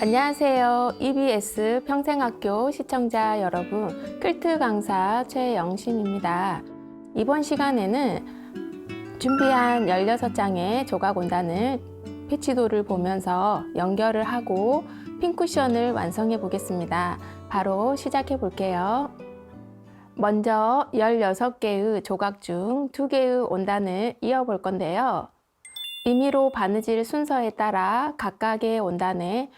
안녕하세요. EBS 평생학교 시청자 여러분, 퀼트 강사 최영심입니다. 이번 시간에는 준비한 16장의 조각 원단을 패치도를 보면서 연결을 하고 핀 쿠션을 완성해 보겠습니다. 바로 시작해 볼게요. 먼저 16개의 조각 중 2개의 원단을 이어 볼 건데요. 임의로 바느질 순서에 따라 각각의 원단에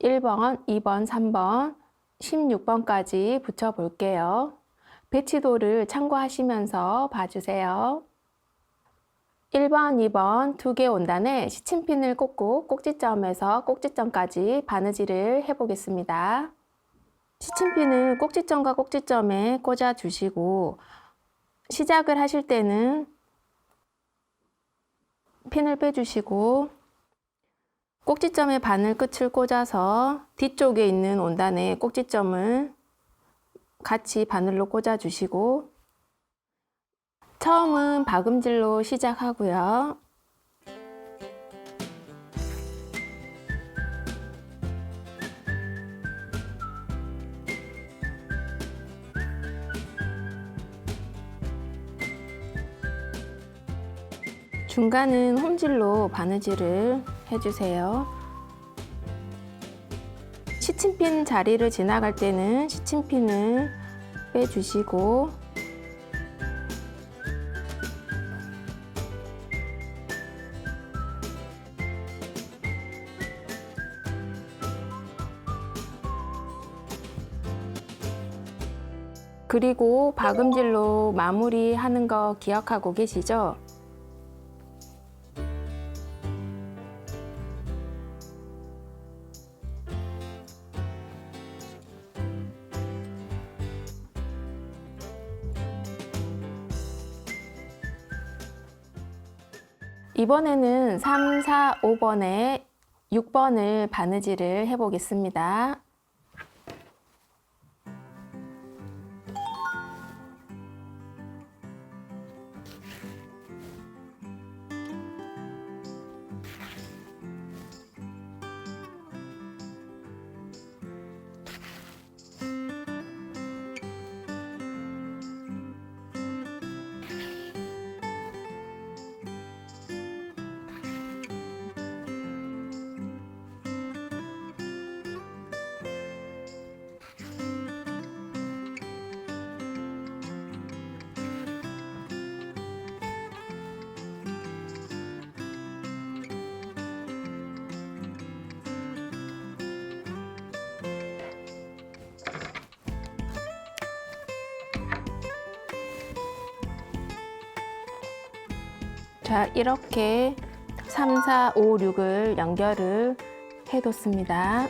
1번, 2번, 3번, 16번까지 붙여 볼게요. 배치도를 참고하시면서 봐주세요. 1번, 2번 2개 원단에 시침핀을 꽂고 꼭지점에서 꼭지점까지 바느질을 해보겠습니다. 시침핀을 꼭지점과 꼭지점에 꽂아 주시고 시작을 하실 때는 핀을 빼주시고 꼭지점에 바늘 끝을 꽂아서 뒤쪽에 있는 원단에 꼭지점을 같이 바늘로 꽂아 주시고 처음은 박음질로 시작하고요. 중간은 홈질로 바느질을 해주세요. 시침핀 자리를 지나갈 때는 시침핀을 빼주시고 그리고 박음질로 마무리하는 거 기억하고 계시죠? 이번에는 3, 4, 5번에 6번을 바느질을 해보겠습니다. 자, 이렇게 3, 4, 5, 6을 연결을 해뒀습니다.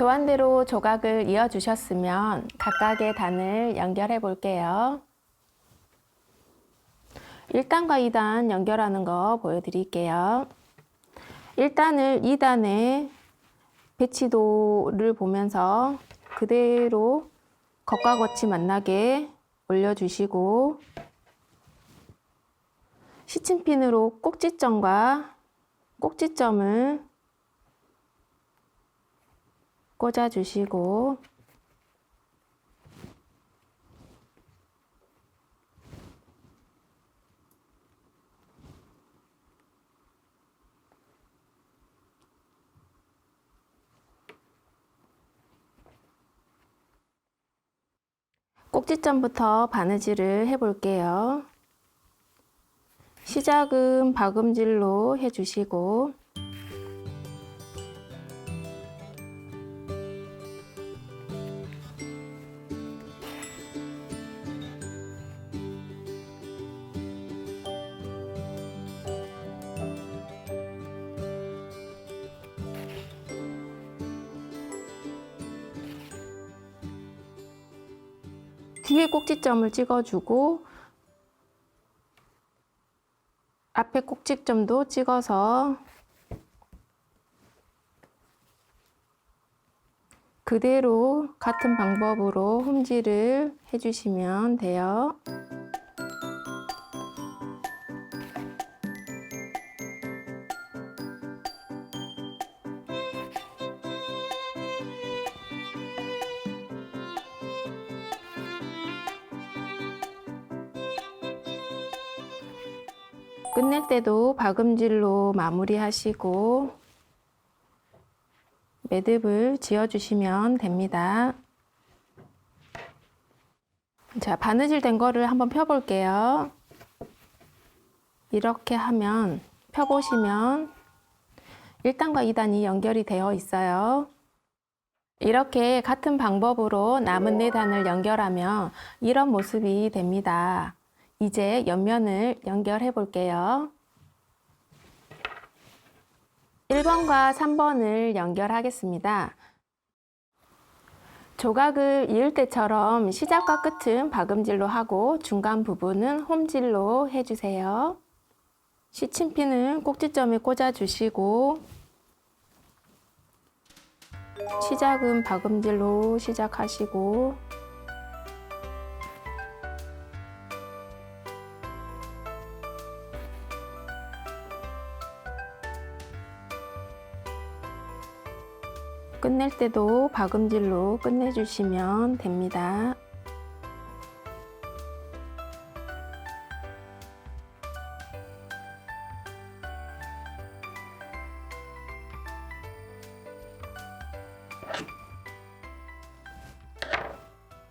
도안대로 조각을 이어 주셨으면 각각의 단을 연결해 볼게요. 1단과 2단 연결하는 거 보여드릴게요. 1단을 2단에 배치도를 보면서 그대로 겉과 겉이 만나게 올려주시고 시침핀으로 꼭지점과 꼭지점을 꽂아주시고 꼭지점부터 바느질을 해볼게요. 시작은 박음질로 해주시고 뒤에 꼭지점을 찍어주고 앞에 꼭지점도 찍어서 그대로 같은 방법으로 홈질을 해주시면 돼요. 끝낼 때도 박음질로 마무리하시고 매듭을 지어주시면 됩니다. 자, 바느질 된 거를 한번 펴볼게요. 이렇게 하면 펴보시면 1단과 2단이 연결이 되어 있어요. 이렇게 같은 방법으로 남은 4단을 연결하면 이런 모습이 됩니다. 이제 옆면을 연결해 볼게요. 1번과 3번을 연결하겠습니다. 조각을 이을 때처럼 시작과 끝은 박음질로 하고 중간 부분은 홈질로 해주세요. 시침핀은 꼭지점에 꽂아주시고 시작은 박음질로 시작하시고 끝낼 때도 박음질로 끝내주시면 됩니다.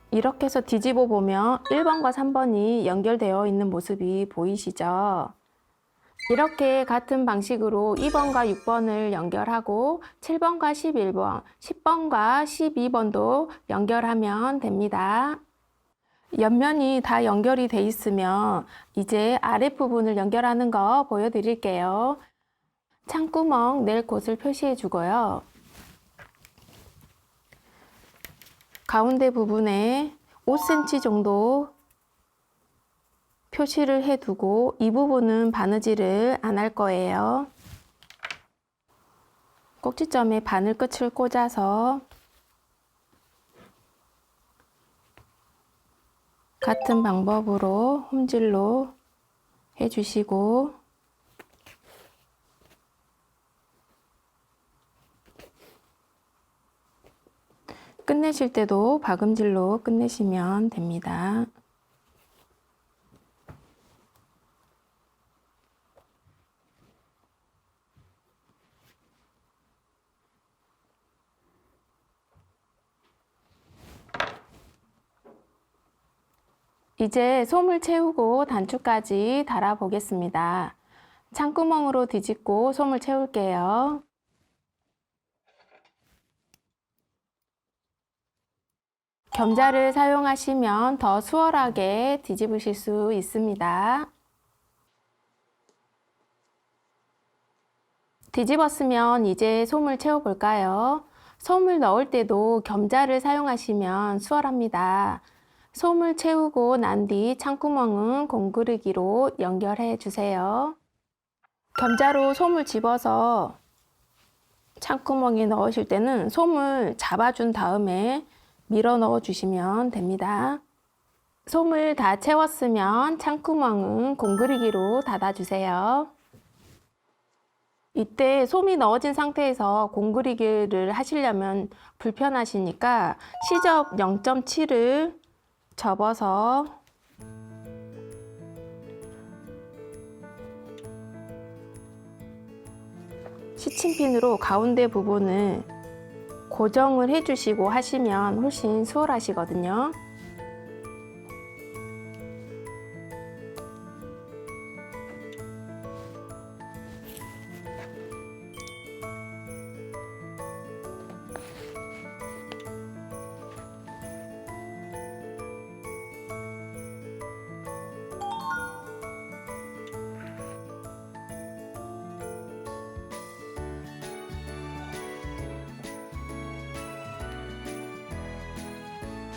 이렇게 해서 뒤집어 보면 1번과 3번이 연결되어 있는 모습이 보이시죠? 이렇게 같은 방식으로 2번과 6번을 연결하고 7번과 11번, 10번과 12번도 연결하면 됩니다. 옆면이 다 연결이 돼 있으면 이제 아랫부분을 연결하는 거 보여드릴게요. 창구멍 낼 곳을 표시해 주고요. 가운데 부분에 5cm 정도 표시를 해두고 이 부분은 바느질을 안 할 거예요. 꼭지점에 바늘 끝을 꽂아서 같은 방법으로 홈질로 해주시고 끝내실 때도 박음질로 끝내시면 됩니다. 이제 솜을 채우고 단추까지 달아 보겠습니다. 창구멍으로 뒤집고 솜을 채울게요. 겸자를 사용하시면 더 수월하게 뒤집으실 수 있습니다. 뒤집었으면 이제 솜을 채워 볼까요? 솜을 넣을 때도 겸자를 사용하시면 수월합니다. 솜을 채우고 난 뒤 창구멍은 공구르기로 연결해 주세요. 겸자로 솜을 집어서 창구멍에 넣으실 때는 솜을 잡아준 다음에 밀어 넣어 주시면 됩니다. 솜을 다 채웠으면 창구멍은 공구르기로 닫아 주세요. 이때 솜이 넣어진 상태에서 공구르기를 하시려면 불편하시니까 시접 0.7을 접어서 시침핀으로 가운데 부분을 고정을 해주시고 하시면 훨씬 수월하시거든요.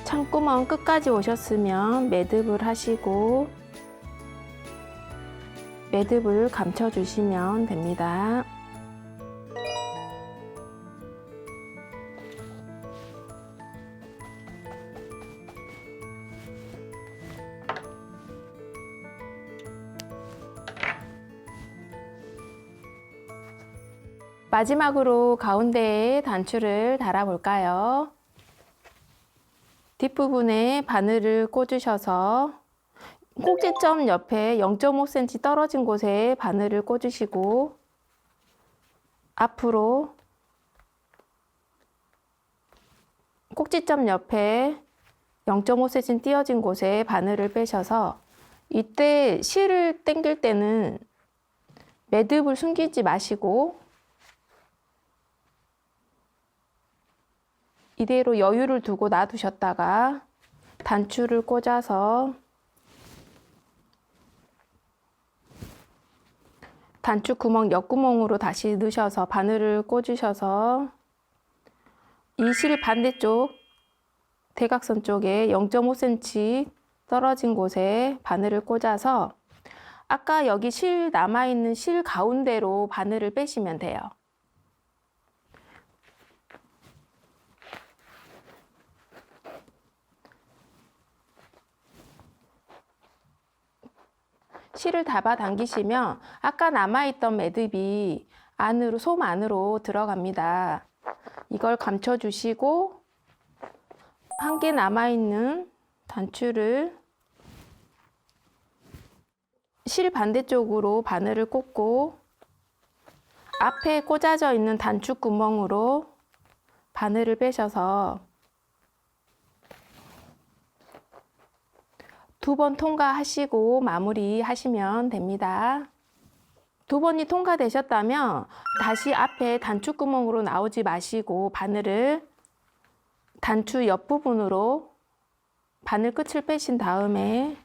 창구멍 끝까지 오셨으면 매듭을 하시고 매듭을 감춰주시면 됩니다. 마지막으로 가운데에 단추를 달아 볼까요? 뒷부분에 바늘을 꽂으셔서 꼭지점 옆에 0.5cm 떨어진 곳에 바늘을 꽂으시고 앞으로 꼭지점 옆에 0.5cm 띄어진 곳에 바늘을 빼셔서 이때 실을 당길 때는 매듭을 숨기지 마시고 이대로 여유를 두고 놔두셨다가 단추를 꽂아서 단추 구멍 옆구멍으로 다시 넣으셔서 바늘을 꽂으셔서 이 실 반대쪽 대각선 쪽에 0.5cm 떨어진 곳에 바늘을 꽂아서 아까 여기 실 남아있는 실 가운데로 바늘을 빼시면 돼요. 실을 잡아당기시면 아까 남아있던 매듭이 안으로, 솜 안으로 들어갑니다. 이걸 감춰주시고 한 개 남아있는 단추를 실 반대쪽으로 바늘을 꽂고 앞에 꽂아져 있는 단추 구멍으로 바늘을 빼셔서 2번 통과하시고 마무리하시면 됩니다. 2번이 통과되셨다면 다시 앞에 단추 구멍으로 나오지 마시고 바늘을 단추 옆부분으로 바늘 끝을 빼신 다음에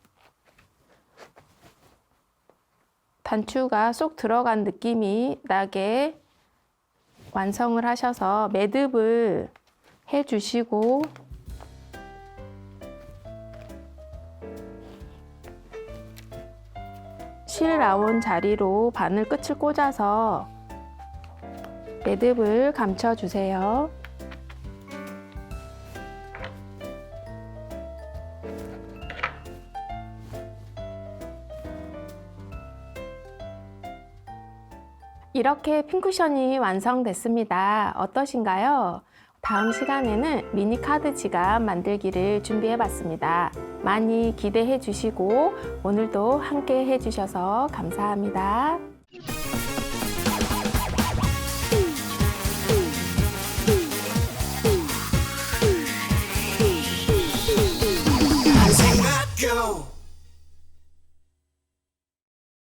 단추가 쏙 들어간 느낌이 나게 완성을 하셔서 매듭을 해주시고 실 나온 자리로 바늘 끝을 꽂아서 매듭을 감춰주세요. 이렇게 핀쿠션이 완성됐습니다. 어떠신가요? 다음 시간에는 미니 카드 지갑 만들기를 준비해 봤습니다. 많이 기대해 주시고 오늘도 함께 해 주셔서 감사합니다.